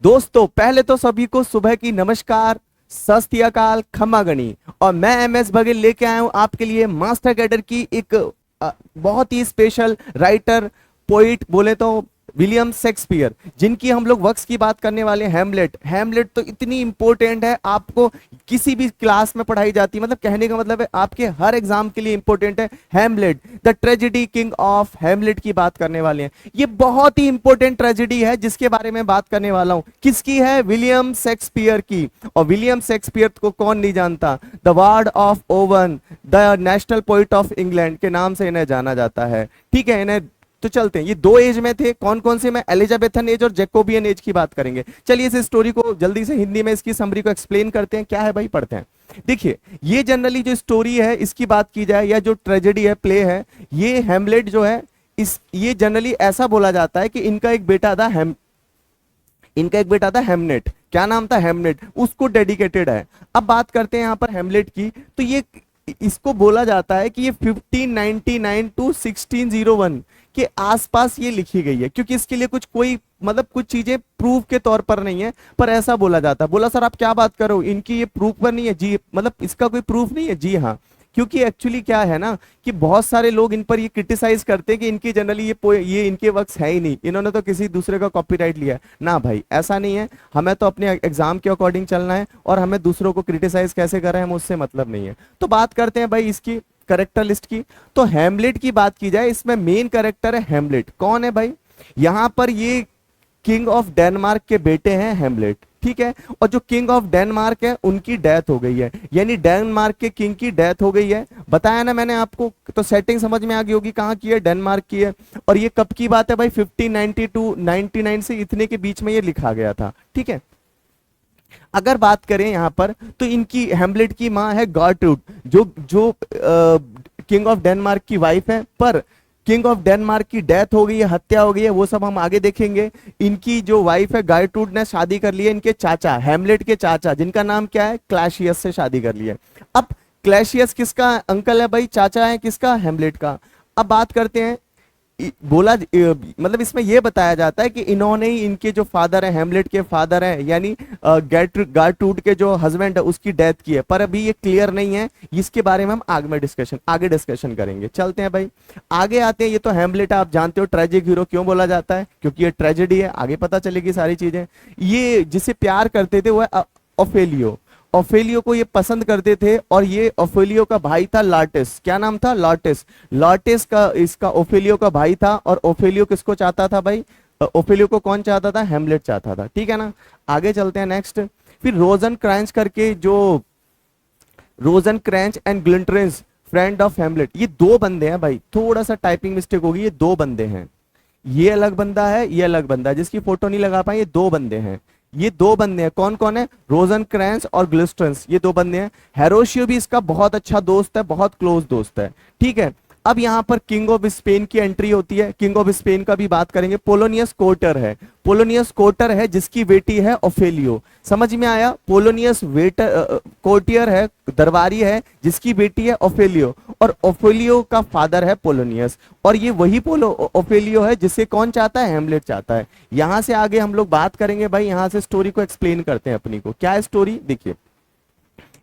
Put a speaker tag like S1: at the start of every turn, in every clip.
S1: दोस्तों पहले तो सभी को सुबह की नमस्कार, सत श्री अकाल, खमा गणी। और मैं MS बघेल लेके आया हूं आपके लिए मास्टर कैडर की एक बहुत ही स्पेशल राइटर, पोइट बोले तो विलियम शेक्सपियर, जिनकी हम लोग वर्क्स की बात करने वाले हैं। हैमलेट, हैमलेट तो इतनी इंपॉर्टेंट है, आपको किसी भी क्लास में पढ़ाई जाती है, मतलब कहने का मतलब है आपके हर एग्जाम के लिए इंपॉर्टेंट है। Hamlet the tragedy king of Hamlet की बात करने वाले हैं। ये बहुत ही इंपॉर्टेंट ट्रेजेडी है जिसके बारे में बात करने वाला हूं। किसकी है? विलियम शेक्सपियर की। और विलियम शेक्सपियर को कौन नहीं जानता? The ward of oven, the national poet of England के नाम से इन्हें जाना जाता है। ठीक है, इन्हें तो चलते हैं। ये दो एज में थे, कौन कौन से? मैं एलिजाबेथन एज और जैकोबियन एज की बात करेंगे। चलिए इस स्टोरी को जल्दी से हिंदी में इसकी समरी को एक्सप्लेन करते हैं। क्या है भाई, पढ़ते हैं। देखिए, ये जनरली जो स्टोरी है इसकी बात की जाए, या जो ट्रेजेडी है, प्ले है, ये हैमलेट जो है, ये जनरली ऐसा बोला जाता है कि इनका एक बेटा था हेमनेट। क्या नाम था? हेमनेट। उसको डेडिकेटेड है। अब बात करते हैं यहां पर हेमलेट की। तो ये इसको बोला जाता है कि ये 1599 टू 1601 के आसपास ये लिखी गई है, क्योंकि इसके लिए कोई मतलब कुछ चीजें प्रूफ के तौर पर नहीं है, पर ऐसा बोला जाता है। बोला सर आप क्या बात करो, इनकी ये प्रूफ पर नहीं है जी, मतलब इसका कोई प्रूफ नहीं है जी। हाँ, क्योंकि एक्चुअली क्या है ना कि बहुत सारे लोग इन पर ये क्रिटिसाइज करते हैं कि इनकी जनरली ये इनके वर्क्स है ही नहीं, इन्होंने तो किसी दूसरे का कॉपीराइट लिया है ना। भाई ऐसा नहीं है, हमें तो अपने एग्जाम के अकॉर्डिंग चलना है, और हमें दूसरों को क्रिटिसाइज कैसे कर रहे हैं हमें उससे मतलब नहीं है। तो बात करते हैं भाई इसकी करेक्टर लिस्ट की। तो हैमलेट की बात की जाए, इसमें मेन करेक्टर है हैमलेट। कौन है भाई? यहां पर ये किंग ऑफ डेनमार्क के बेटे हैं हैमलेट। ठीक है, और जो किंग ऑफ डेनमार्क है उनकी डेथ हो गई है, यानी डेनमार्क के किंग की डेथ हो गई है। बताया ना मैंने आपको, तो सेटिंग समझ में आ गई होगी कहां की है, डेनमार्क की है। और ये कब की बात है भाई? 1592 99 से इतने के बीच में ये लिखा गया था। ठीक है, अगर बात करें यहां पर, तो इनकी हैमलेट की मां है गॉर्ट्रूड, जो जो किंग ऑफ डेनमार्क की वाइफ है। पर किंग ऑफ डेनमार्क की डेथ हो गई है, हत्या हो गई है, वो सब हम आगे देखेंगे। इनकी जो वाइफ है गायट्रूड ने शादी कर ली है इनके चाचा, हैमलेट के चाचा, जिनका नाम क्या है? क्लैशियस से शादी कर ली है। अब क्लैशियस किसका अंकल है भाई? चाचा है किसका? हैमलेट का। अब बात करते हैं, मतलब इसमें यह बताया जाता है कि इन्होंने ही, इनके जो फादर है, हैमलेट के फादर है, यानी गार्ट्रूड के जो हस्बैंड है उसकी डेथ की है। पर अभी ये क्लियर नहीं है, इसके बारे में हम आगे डिस्कशन करेंगे। चलते हैं भाई, आगे आते हैं। ये तो हैमलेट आप जानते हो, ट्रेजिक हीरो क्यों बोला जाता है? क्योंकि ये ट्रेजेडी है, आगे पता चलेगी सारी चीजें। ये जिसे प्यार करते थे वो है ओफेलियो। ओफेलियो को ये पसंद करते थे, और ये ओफेलियो का भाई था लार्टिस। क्या नाम था? लार्टिस। लार्टिस का इसका ओफेलियो का भाई था। और ओफेलियो किसको चाहता था भाई? ओफेलियो को कौन चाहता था? हैमलेट चाहता था। ठीक है ना, आगे चलते हैं नेक्स्ट। फिर रोजन क्रैंच करके, जो Rosencrantz and Guildenstern, friend of Hamlet, ये दो बंदे हैं भाई। थोड़ा सा टाइपिंग मिस्टेक होगी, ये दो बंदे हैं। ये अलग बंदा है, ये अलग बंदा है, जिसकी फोटो नहीं लगा पाए। ये दो बंदे हैं, ये दो बंदे हैं। कौन कौन है? रोजन क्रैंस और ग्लिस्ट्रेंस, ये दो बंदे हैं। हेरोशियो भी इसका बहुत अच्छा दोस्त है, बहुत क्लोज दोस्त है। ठीक है, अब यहां पर किंग ऑफ स्पेन की एंट्री होती है। किंग ऑफ स्पेन का भी बात करेंगे। पोलोनियस कोटर है, पोलोनियस कोटर है जिसकी बेटी है ओफेलियो। समझ में आया? पोलोनियस कोटियर है, दरबारी है, जिसकी बेटी है ओफेलियो, और ओफेलियो का फादर है पोलोनियस। और ये वही ओफेलियो है जिसे कौन चाहता है? हैमलेट चाहता है। यहां से आगे हम लोग बात करेंगे भाई, यहां से स्टोरी को एक्सप्लेन करते हैं अपनी को। क्या है स्टोरी? देखिए,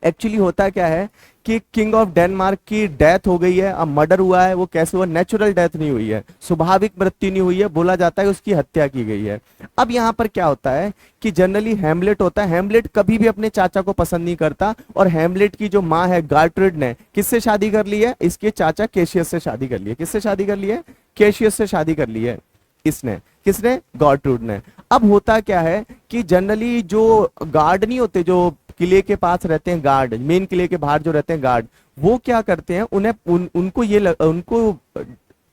S1: एक्चुअली होता क्या है कि किंग ऑफ डेनमार्क की डेथ हो गई है। अब मर्डर हुआ है, वो कैसे हुआ? नेचुरल डेथ नहीं हुई है, स्वाभाविक मृत्यु नहीं हुई है, बोला जाता है उसकी हत्या की गई है। अब यहां पर क्या होता है कि जनरली हैमलेट होता है, हैमलेट कभी भी अपने चाचा को पसंद नहीं करता। और हैमलेट की जो माँ है गार्ट्रूड ने किससे शादी कर ली है? इसके चाचा केशियस से शादी कर ली है। किससे शादी कर ली है? केशियस से शादी कर ली है इसने। किसने? गॉर्ट्रूड ने। अब होता क्या है कि जनरली जो गार्ड नहीं होते, जो किले के पास रहते हैं गार्ड, मेन किले के बाहर जो रहते हैं गार्ड, वो क्या करते हैं, उनको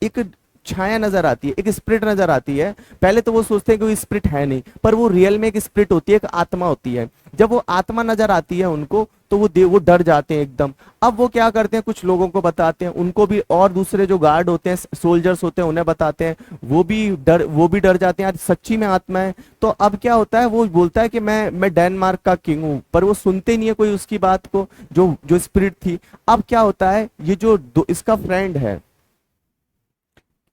S1: एक छाया नजर आती है, एक स्पिरिट नजर आती है। पहले तो वो सोचते हैं कि वो स्पिरिट है नहीं, पर वो रियल में एक स्पिरिट होती है, एक आत्मा होती है। जब वो आत्मा नजर आती है उनको, तो वो डर जाते हैं एकदम। अब वो क्या करते हैं, कुछ लोगों को बताते हैं, उनको भी, और दूसरे जो गार्ड होते हैं, सोल्जर्स होते हैं, उन्हें बताते हैं। वो भी डर जाते हैं, यार सच्ची में आत्मा है। तो अब क्या होता है, वो बोलता है कि मैं डेनमार्क का किंग हूं, पर वो सुनते नहीं है कोई उसकी बात को, जो स्पिरिट थी। अब क्या होता है, ये जो इसका फ्रेंड है,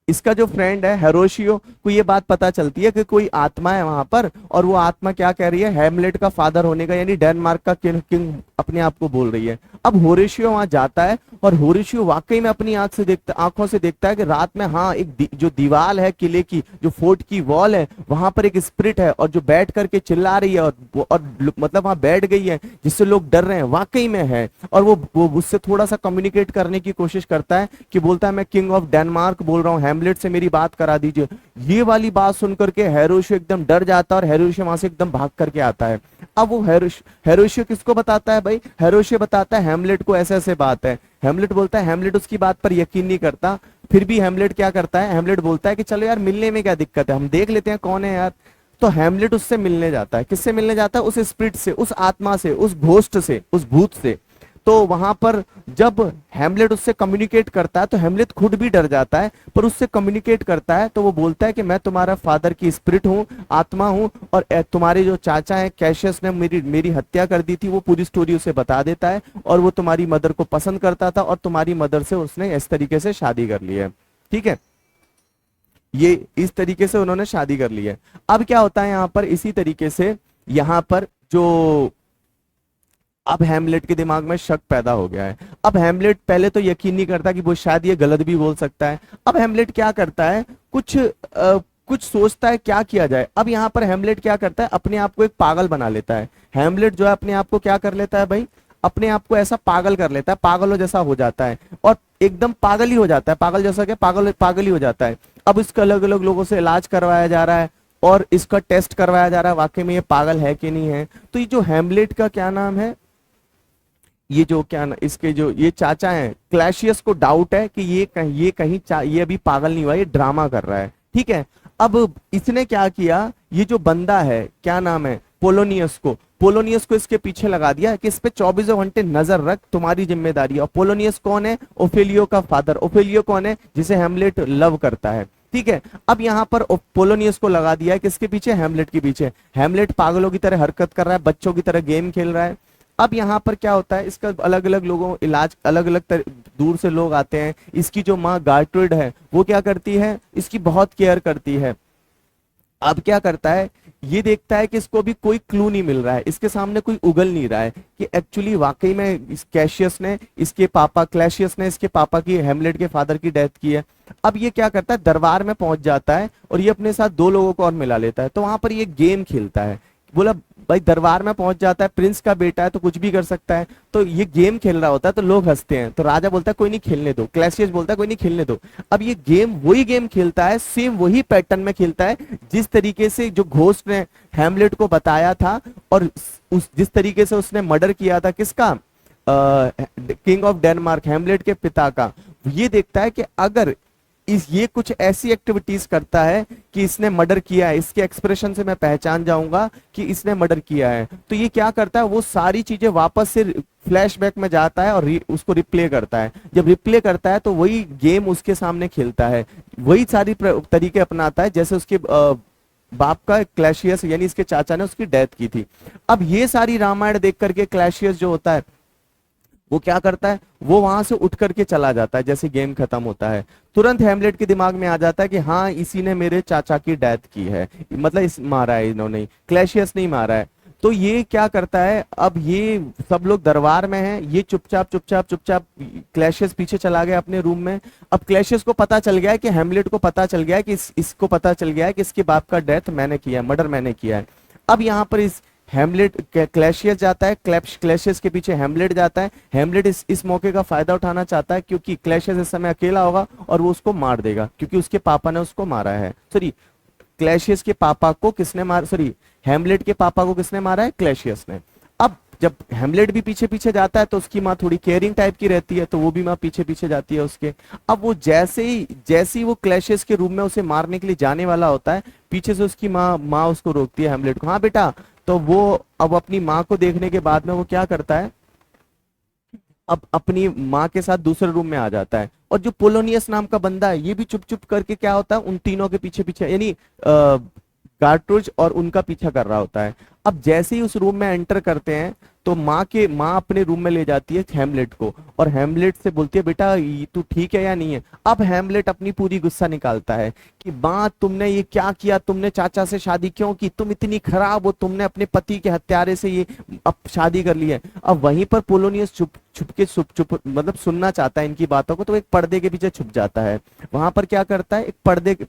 S1: इसका जो फ्रेंड है हेरोशियो को ये बात पता चलती है कि कोई आत्मा है वहां पर, और वो आत्मा क्या कह रही है, हैमलेट का फादर होने का, यानी डेनमार्क का किंग अपने आप को बोल रही है। अब होरेशियो वहां जाता है और होरेशियो वाकई में अपनी आंखों से देखता है कि रात में, हाँ, जो दीवार है किले की, जो फोर्ट की वॉल है, वहां पर एक स्पिरिट है और जो बैठ करके चिल्ला रही है, और मतलब वहां बैठ गई है, जिससे लोग डर रहे हैं, वाकई में है। और वो उससे थोड़ा सा कम्युनिकेट करने की कोशिश करता है, कि बोलता है मैं किंग ऑफ डेनमार्क बोल रहा हूँ, हैमलेट से मेरी बात करा दीजिए। ये वाली बात सुनकर के हेरोशियो एकदम डर जाता है और हेरोशियो वहां से एकदम भाग करके आता है। अब वो हेरोशियो किसको बताता है भाई, हेरोशियो बताता है हैमलेट को ऐसे ऐसे बात है। हैमलेट बोलता है, हैमलेट उसकी बात पर यकीन नहीं करता। फिर भी हैमलेट क्या करता है, हैमलेट बोलता है कि चलो यार मिलने में क्या दिक्कत है, हम देख लेते हैं कौन है यार। तो हैमलेट उससे मिलने जाता है। किससे मिलने जाता है, उस स्पिरिट से, उस आत्मा से, उस घोस्ट से, उस भूत से। तो वहां पर जब हैमलेट उससे कम्युनिकेट करता है तो हैमलेट खुद भी डर जाता है, पर उससे कम्युनिकेट करता है तो वो बोलता है कि मैं तुम्हारा फादर की स्पिरिट हूँ, आत्मा हूँ, और तुम्हारे जो चाचा हैं कैशियस ने मेरी मेरी हत्या कर दी थी, वो पूरी स्टोरी उसे बता देता है। और वो तुम्हारी मदर को पसंद करता था और तुम्हारी मदर से उसने इस तरीके से शादी कर ली है। ठीक है, ये इस तरीके से उन्होंने शादी कर ली है। अब क्या होता है यहाँ पर, इसी तरीके से यहाँ पर जो, अब हैमलेट के दिमाग में शक पैदा हो गया है। अब हैमलेट पहले तो यकीन नहीं करता कि वो शायद ये गलत भी बोल सकता है। अब हैमलेट क्या करता है, कुछ सोचता है क्या किया जाए। अब यहाँ पर हैमलेट क्या करता है, अपने आप को एक पागल बना लेता है। हैमलेट जो है अपने आप को क्या कर लेता है भाई, अपने आप को ऐसा पागल कर लेता है, पागलों जैसा हो जाता है, और एकदम पागल ही हो जाता है, पागल जैसा क्या, पागल पागल ही हो जाता है। अब इसका अलग अलग लोगों से इलाज करवाया जा रहा है और इसका टेस्ट करवाया जा रहा है वाकई में ये पागल है कि नहीं है। तो ये जो हैमलेट का क्या नाम है, ये जो क्या ना, इसके जो ये चाचा हैं क्लैशियस को डाउट है कि ये अभी पागल नहीं हुआ, ये ड्रामा कर रहा है। ठीक है, अब इसने क्या किया, ये जो बंदा है क्या नाम है, पोलोनियस को इसके पीछे लगा दिया कि इस पे 24 घंटे नजर रख, तुम्हारी जिम्मेदारी है। और पोलोनियस कौन है, ओफेलियो का फादर। ओफेलियो कौन है, जिसे हैमलेट लव करता है। ठीक है, अब यहाँ पर पोलोनियस को लगा दिया है किसके पीछे, हैमलेट के पीछे। हैमलेट पागलों की तरह हरकत कर रहा है, बच्चों की तरह गेम खेल रहा है। अब यहाँ पर क्या होता है, इसका अलग अलग लोगों इलाज, अलग अलग दूर से लोग आते हैं। इसकी जो माँ गार्ट्रुड है वो क्या करती है, इसकी बहुत केयर करती है। अब क्या करता है, ये देखता है कि इसको भी कोई क्लू नहीं मिल रहा है, इसके सामने कोई उगल नहीं रहा है कि एक्चुअली वाकई में कैशियस ने इसके पापा, क्लैशियस ने इसके पापा की, हैमलेट के फादर की डेथ की है। अब ये क्या करता है, दरबार में पहुंच जाता है और ये अपने साथ 2 लोगों को और मिला लेता है। तो वहां पर ये गेम खेलता है। बोला भाई दरबार में पहुंच जाता है, प्रिंस का बेटा है तो कुछ भी कर सकता है, तो ये गेम खेल रहा होता है तो लोग हंसते हैं। तो राजा बोलता है कोई नहीं खेलने दो, क्लैसियस बोलता है कोई नहीं खेलने दो। अब ये गेम, वही गेम खेलता है, सेम वही पैटर्न में खेलता है जिस तरीके से जो घोस्ट ने हैमलेट को बताया था, और जिस तरीके से उसने मर्डर किया था किसका, किंग ऑफ डेनमार्क, हैमलेट के पिता का। ये देखता है कि अगर ये कुछ ऐसी एक्टिविटीज करता है कि इसने मर्डर किया है, इसके एक्सप्रेशन से मैं पहचान जाऊंगा कि इसने मर्डर किया है। तो ये क्या करता है, वो सारी चीजें वापस से फ्लैशबैक में जाता है और उसको रिप्ले करता है। जब रिप्ले करता है तो वही गेम उसके सामने खेलता है, वही सारी तरीके अपनाता है जैसे उसके बाप का, क्लैशियस यानी इसके चाचा ने उसकी डेथ की थी। अब ये सारी रामायण देख करके क्लैशियस जो होता है वो क्या करता है, वो वहां से उठ करके चला जाता है जैसे गेम खत्म होता है। तुरंत हैमलेट के दिमाग में आ जाता है कि हाँ इसी ने मेरे चाचा की डेथ की है, मतलब इस मारा है इन्होंने, क्लैशियस नहीं मारा है। तो ये क्या करता है, अब ये सब लोग दरबार में हैं, ये चुपचाप चुपचाप चुपचाप, क्लैशियस पीछे चला गया अपने रूम में। अब क्लैशियस को पता चल गया है कि हैमलेट को पता चल गया है कि इसको पता चल गया है कि इसके बाप का डेथ मैंने किया है, मर्डर मैंने किया है। अब यहाँ पर इस हैमलेट, क्लैशियस जाता है, क्लैशियस के पीछे हैमलेट जाता है। हैमलेट इस मौके का फायदा उठाना चाहता है क्योंकि क्लैशियस इस समय अकेला होगा और वो उसको मार देगा क्योंकि उसके पापा ने उसको मारा है। सॉरी, क्लैशियस के पापा को किसने मार, सॉरी, हैमलेट के पापा को किसने मारा है, क्लैशियस ने। अब जब हैमलेट भी पीछे पीछे जाता है तो उसकी माँ थोड़ी केयरिंग टाइप की रहती है, तो वो भी माँ पीछे पीछे जाती है उसके। अब वो जैसे ही वो क्लैशियस के रूम में उसे मारने के लिए जाने वाला होता है, पीछे से उसकी माँ उसको रोकती है हैमलेट को, हाँ बेटा। तो वो अब अपनी माँ को देखने के बाद में वो क्या करता है, अब अपनी माँ के साथ दूसरे रूम में आ जाता है। और जो पोलोनियस नाम का बंदा है ये भी चुप चुप करके क्या होता है, उन तीनों के पीछे पीछे, यानी गार्ट्रूज और उनका पीछा कर रहा होता है। अब जैसे ही उस रूम में एंटर करते हैं तो माँ अपने रूम में ले जाती है हेमलेट को, और हेमलेट से बोलती है बेटा तू ठीक है या नहीं है। अब हेमलेट अपनी पूरी गुस्सा निकालता है कि माँ तुमने ये क्या किया, तुमने चाचा से शादी क्यों की, तुम इतनी खराब हो, तुमने अपने पति के हत्यारे से ये अब शादी कर ली है। अब वहीं पर पोलोनियस चुप चुप मतलब सुनना चाहता है इनकी बातों को, तो एक पर्दे के पीछे छुप जाता है। वहां पर क्या करता है, एक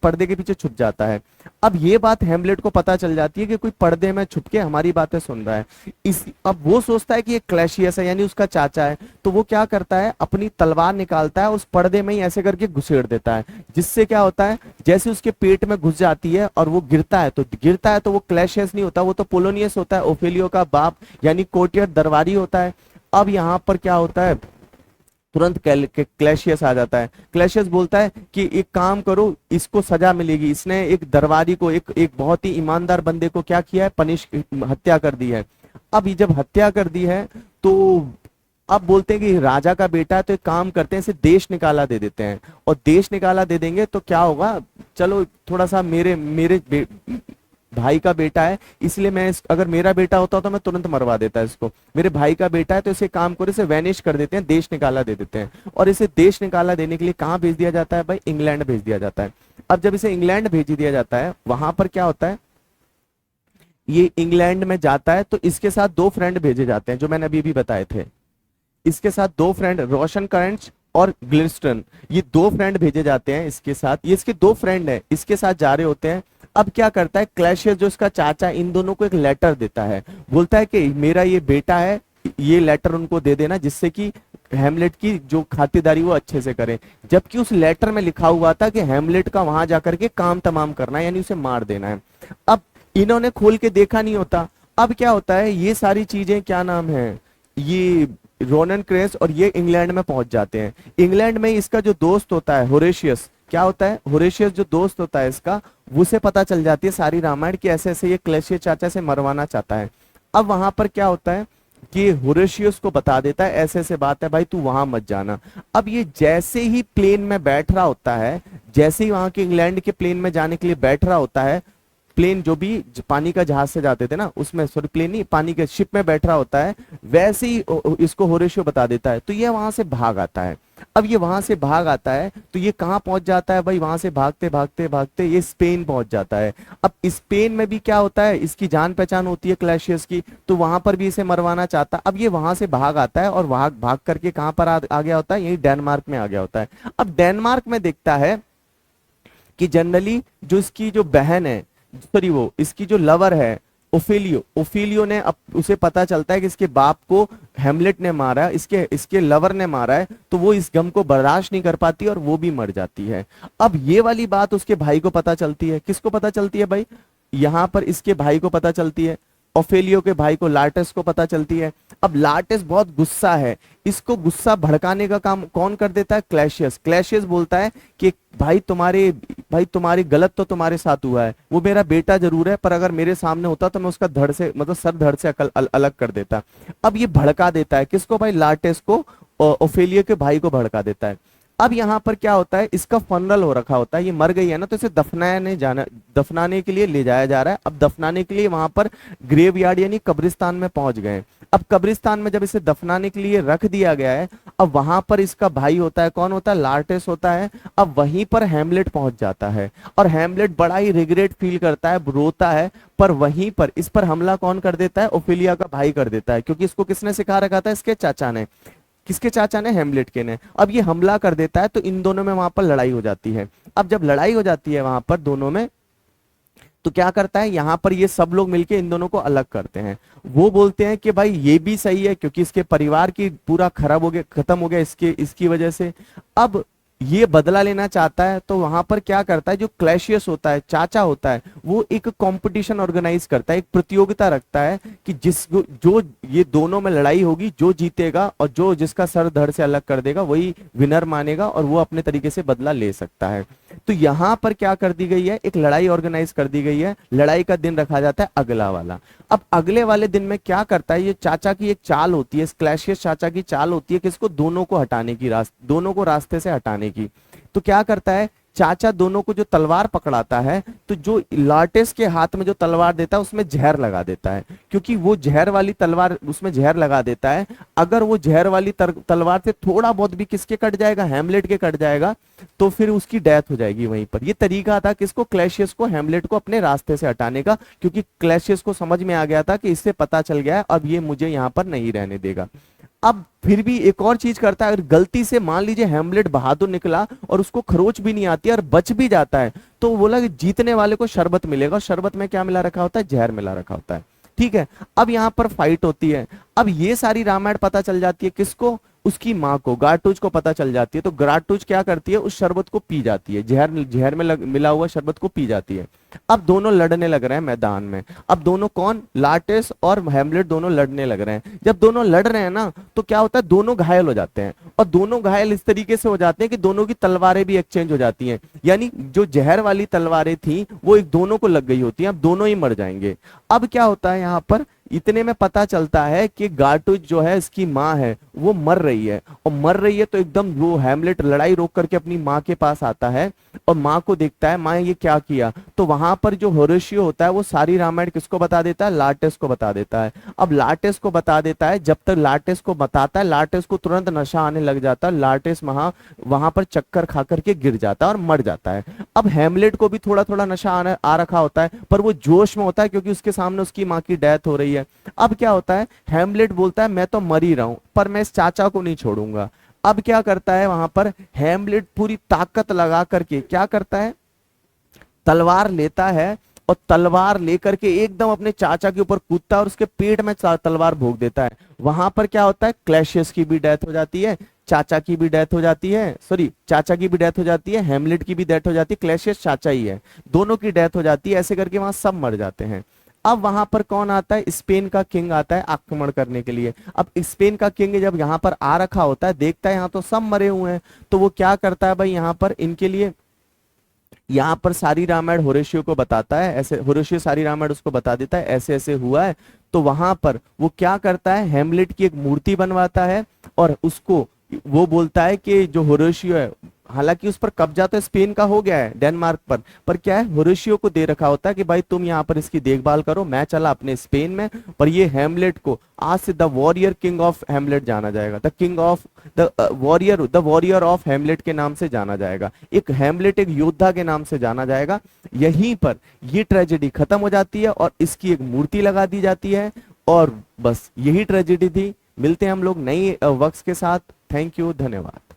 S1: पर्दे के पीछे छुप जाता है। अब ये बात हेमलेट को पता चल जाती है कि कोई पर्दे में छुप के हमारी बातें सुन रहा है। इस अब वो सोचता है कि ये क्लैशियस है यानी उसका चाचा है, तो वो क्या करता है अपनी तलवार निकालता है, उस पर्दे में ही ऐसे करके घुसेड़ देता है, जिससे क्या होता है जैसे उसके पेट में घुस जाती है और वो गिरता है तो वो क्लैशियस नहीं होता, वो तो पोलोनियस होता है, ओफेलियो का बाप यानी कोर्टियर दरबारी होता है। अब यहाँ पर क्या होता है, तुरंत क्लैशियस आ जाता है। क्लैशियस बोलता है कि एक काम करो, इसको सजा मिलेगी, इसने एक दरबारी को, एक बहुत ही ईमानदार बंदे को क्या किया है, हत्या कर दी है। अब ये जब हत्या कर दी है तो अब बोलते हैं कि राजा का बेटा है, तो एक काम करते हैं इसे देश निकाला दे देते हैं, और देश निकाला दे देंगे तो क्या होगा, चलो थोड़ा सा मेरे मेरे भाई का बेटा है, इसलिए अगर मेरा बेटा होता तो मैं तुरंत मरवा देता इसको, मेरे भाई का बेटा है तो इसे काम करो, इसे वैनिश कर देते हैं, देश निकाला दे देते हैं। और इसे देश निकाला देने के लिए कहाँ भेज दिया जाता है भाई, इंग्लैंड भेज दिया जाता है। अब जब इसे इंग्लैंड भेज दिया जाता है, वहां पर क्या होता है, ये इंग्लैंड में जाता है तो इसके साथ दो फ्रेंड भेजे जाते हैं जो मैंने अभी भी बताए थे। इसके साथ दो फ्रेंड, रोशन करंट और ग्लिस्टन, ये दो फ्रेंड भेजे जाते हैं इसके साथ, ये इसके दो फ्रेंड हैं, इसके साथ जा रहे होते हैं। अब क्या करता है क्लैशियस जो इसका चाचा इन दोनों को एक लेटर देता है, बोलता है कि मेरा ये बेटा है, ये लेटर उनको दे देना जिससे कि हेमलेट की जो खातिरदारी वो अच्छे से करें। जबकि उस लेटर में लिखा हुआ था कि हेमलेट का वहां जाकर के काम तमाम करना है यानी उसे मार देना है। अब इन्होंने खोल के देखा नहीं होता। अब क्या होता है, ये सारी चीजें क्या नाम है, ये रोनन क्रेस और ये इंग्लैंड में पहुंच जाते हैं। इंग्लैंड में इसका जो दोस्त होता है होरेशियस, क्या होता है, होरेशियस जो दोस्त होता है इसका, उसे पता चल जाती है सारी रामायण की, ऐसे ऐसे ये क्लैशियस चाचा से मरवाना चाहता है। अब वहां पर क्या होता है कि होरेशियस को बता देता है ऐसे ऐसे बात है भाई, तू वहां मत जाना। अब ये जैसे ही प्लेन में बैठ रहा होता है, जैसे ही वहां के इंग्लैंड के प्लेन में जाने के लिए बैठ रहा होता है, प्लेन जो भी पानी का जहाज से जाते थे ना उसमें, सॉरी प्लेन नहीं, पानी के शिप में बैठ रहा होता है, वैसे ही इसको होरेशियो बता देता है, तो ये वहां से भाग आता है। अब ये वहां से भाग आता है तो ये कहाँ पहुंच जाता है भाई, वहां से भागते भागते भागते ये स्पेन पहुंच जाता है। अब स्पेन में भी क्या होता है, इसकी जान पहचान होती है क्लैशियस की, तो वहां पर भी इसे मरवाना चाहता। अब ये वहां से भाग आता है और भाग भाग करके कहाँ पर आ गया होता है, यही डेनमार्क में आ गया होता है। अब डेनमार्क में देखता है कि जनरली जो इसकी जो बहन है, सॉरी वो इसकी जो लवर है ओफेलियो ने उसे पता चलता है कि इसके बाप को हेमलेट ने मारा, इसके लवर ने मारा है, तो वो इस गम को बर्दाश्त नहीं कर पाती और वो भी मर जाती है। अब ये वाली बात उसके भाई को पता चलती है, किसको पता चलती है भाई, यहाँ पर इसके भाई को पता चलती है, ओफेलियो के भाई को लार्टेस को पता चलती है। अब लार्टेस बहुत गुस्सा है, इसको गुस्सा भड़काने का काम कौन कर देता है, क्लैशियस। क्लैशियस बोलता है कि भाई तुम्हारी गलत तो तुम्हारे साथ हुआ है, वो मेरा बेटा जरूर है पर अगर मेरे सामने होता तो मैं उसका धड़ से मतलब सर धड़ से अलग कर देता। अब ये भड़का देता है किसको भाई, लार्टेस को, ओफेलियो के भाई को भड़का देता है। अब यहाँ पर क्या होता है, इसका फनरल हो रखा होता है, ये मर गई है ना, तो इसे दफनाने के लिए ले जाया जा रहा है। अब दफनाने के लिए वहां पर ग्रेव यार्ड यानी कब्रिस्तान में पहुंच गए। अब कब्रिस्तान में जब इसे दफनाने के लिए रख दिया गया है, अब वहां पर इसका भाई होता है, कौन होता है, लार्टेस होता है। अब वहीं पर हेमलेट पहुंच जाता है और हेमलेट बड़ा ही रिग्रेट फील करता है, रोता है, पर वहीं पर इस पर हमला कौन कर देता है, ओफेलिया का भाई कर देता है, क्योंकि इसको किसने सिखा रखा था, इसके चाचा ने। किसके चाचा ने, हेमलेट के ने। अब ये हमला कर देता है तो इन दोनों में वहां पर लड़ाई हो जाती है। अब जब लड़ाई हो जाती है वहां पर दोनों में, तो क्या करता है, यहाँ पर ये सब लोग मिलके इन दोनों को अलग करते हैं। वो बोलते हैं कि भाई ये भी सही है क्योंकि इसके परिवार की पूरा खराब हो गया, खत्म हो गया इसकी वजह से। अब ये बदला लेना चाहता है तो वहां पर क्या करता है, जो क्लैशियस होता है, चाचा होता है, वो एक कंपटीशन ऑर्गेनाइज करता है, एक प्रतियोगिता रखता है कि जो ये दोनों में लड़ाई होगी, जो जीतेगा और जो जिसका सर धड़ से अलग कर देगा वही विनर मानेगा और वो अपने तरीके से बदला ले सकता है। तो यहाँ पर क्या कर दी गई है, एक लड़ाई ऑर्गेनाइज कर दी गई है। लड़ाई का दिन रखा जाता है अगला वाला। अब अगले वाले दिन में क्या करता है, ये चाचा की एक चाल होती है, क्लैशियस चाचा की चाल होती है, किसको, दोनों को हटाने की, दोनों को रास्ते से हटाने की। तो क्या करता है चाचा दोनों को जो तलवार पकड़ाता है, तो जो लार्टेस के हाथ में जो तलवार देता है उसमें जहर लगा देता है, क्योंकि वो जहर वाली तलवार उसमें जहर लगा देता है। अगर वो जहर वाली तलवार से थोड़ा बहुत भी किसके कट जाएगा, हेमलेट के कट जाएगा, तो फिर उसकी डेथ हो जाएगी वहीं पर। ये तरीका था किसको, क्लैशियस को, हेमलेट को अपने रास्ते से हटाने का, क्योंकि क्लैशियस को समझ में आ गया था कि इससे पता चल गया है अब ये मुझे यहाँ पर नहीं रहने देगा। अब फिर भी एक और चीज करता है, अगर गलती से मान लीजिए हेमलेट बहादुर निकला और उसको खरोच भी नहीं आती और बच भी जाता है, तो वो बोला कि जीतने वाले को शरबत मिलेगा, और शरबत में क्या मिला रखा होता है, जहर मिला रखा होता है। ठीक है, अब यहाँ पर फाइट होती है। अब ये सारी रामायण पता चल जाती है किसको, उसकी माँ को, गाटुज को पता चल जाती है। तो गाटुज क्या करती है, उस शरबत को पी जाती है, जहर में मिला हुआ शरबत को पी जाती है। अब दोनों लड़ने लग रहे हैं मैदान में। अब दोनों कौन, लार्टेस और हेमलेट दोनों लड़ने लग रहे हैं। जब दोनों लड़ रहे हैं ना, तो क्या होता है, दोनों घायल हो जाते हैं, और दोनों घायल इस तरीके से हो जाते हैं कि दोनों की तलवारें भी एक्सचेंज हो जाती हैं। यानी जो जहर वाली तलवारें थी वो एक दोनों को लग गई होती हैं, अब दोनों ही मर जाएंगे। अब क्या होता है यहाँ पर, इतने में पता चलता है कि गाटुज जो है इसकी माँ है वो मर रही है, और मर रही है तो एकदम वो हेमलेट लड़ाई रोक करके अपनी माँ के पास आता है और माँ को देखता है, माँ ये क्या किया। तो वहां पर जो होरेशियो होता है वो सारी रामायण किसको बता देता है, लार्टेस को बता देता है। अब लार्टेस को बता देता है, जब तक लार्टेस को बताता है लार्टेस को तुरंत नशा आने लग जाता है, लार्टेस वहां पर चक्कर खा करके गिर जाता है और मर जाता है। अब हेमलेट को भी थोड़ा थोड़ा नशा आ रखा होता है, पर वो जोश में होता है क्योंकि उसके सामने उसकी माँ की डेथ हो रही है। अब क्या होता है, हेमलेट बोलता है मैं तो मर ही रहा हूं, पर मैं इस चाचा को नहीं छोड़ूंगा। अब क्या करता है वहां पर हेमलेट, पूरी ताकत लगा करके क्या करता है, तलवार लेता है और तलवार लेकर के एकदम अपने चाचा के ऊपर कूदता है और उसके पेट में तलवार भोग देता है। वहां पर क्या होता है, क्लैशियस की भी डेथ हो जाती है, चाचा की भी डेथ हो जाती है, सॉरी चाचा की भी डेथ हो जाती है, हेमलेट की भी डेथ हो जाती है, क्लैशियस चाचा ही है, दोनों की डेथ हो जाती है। ऐसे करके वहां सब मर जाते हैं। अब वहां पर कौन आता है, स्पेन का किंग आता है आक्रमण करने के लिए। अब स्पेन का किंग जब यहाँ पर आ रखा होता है, देखता है यहाँ तो सब मरे हुए हैं, तो वो क्या करता है भाई, यहाँ पर इनके लिए यहाँ पर सारी रामायण होरेशियो को बताता है, ऐसे होरेशियो सारी रामायण उसको बता देता है ऐसे ऐसे हुआ है। तो वहां पर वो क्या करता है, हेमलेट की एक मूर्ति बनवाता है और उसको वो बोलता है कि जो होरेशियो है, हालांकि उस पर कब्जा तो स्पेन का हो गया है डेनमार्क पर क्या है, होरेशियो को दे रखा होता है कि भाई तुम यहाँ पर इसकी देखभाल करो, मैं चला अपने स्पेन में। पर ये हेमलेट को आज से the warrior king of Hamlet जाना जाएगा, the king of the warrior of Hamlet के नाम से जाना जाएगा, एक हेमलेट एक योद्धा के नाम से जाना जाएगा। यहीं पर ये ट्रेजेडी खत्म हो जाती है और इसकी एक मूर्ति लगा दी जाती है, और बस यही ट्रेजेडी थी। मिलते हैं हम लोग नई वर्क्स के साथ। थैंक यू, धन्यवाद।